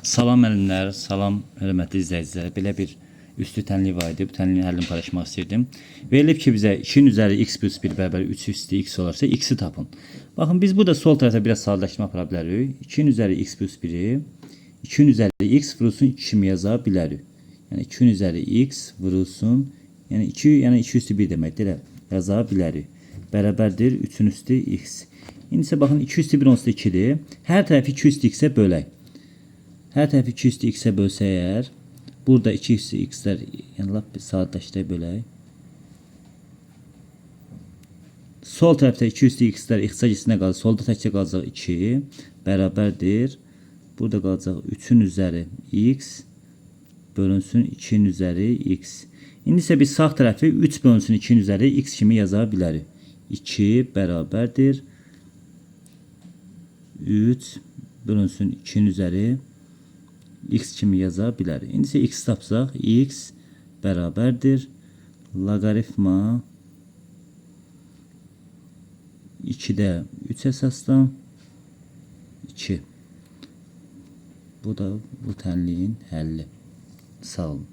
Salam müəllimlər, salam hörmətli izləyicilər. Belə bir üstü tənlik var idi. Bu tənliyin həllini paylaşmaq istirdim. Verilib ki, bizə 2'nin üzəri x plus 1 bərabər 3 üstü x olarsa x'i tapın. Baxın, biz burada sol tərəfə biraz sadələşmə apara bilərik. 2'nin üzəri x plus 1'i 2'nin üzəri x vurulsun 2 kimi yaza bilərik. Yəni 2'nin üzəri x vurulsun, yəni 2 üstü 1 deməkdir. Yaza bilərik. Bərabərdir 3'ün üstü x. İndi isə baxın 2 üstü 1 onsuz da 2'dir. Hər tərəfi 2 üstü x'e bölək. Hər tərəfi 2 üstü x'e bölsə əgər, burada 2 üstü x'lər, yəni lap bir saatlaşdırıb bölək. Sol tərəfdə 2 üstü x'lər x cinsinə qalır. Solda təkcə qalacaq 2 bərabərdir. Burada qalacaq 3'ün üzəri x bölünsün 2'nin üzəri x. İndi isə biz sağ tərəfi 3 bölünsün 2'nin üzəri x kimi yaza bilərik. 2 bərabərdir 3 bölünsün 2'nin üzəri x kimi yaza bilərik. İndi isə x tapsaq, x bərabərdir loqaritma 2'də 3 əsasdan 2. Bu da bu tənliyin həlli. Sağ olun.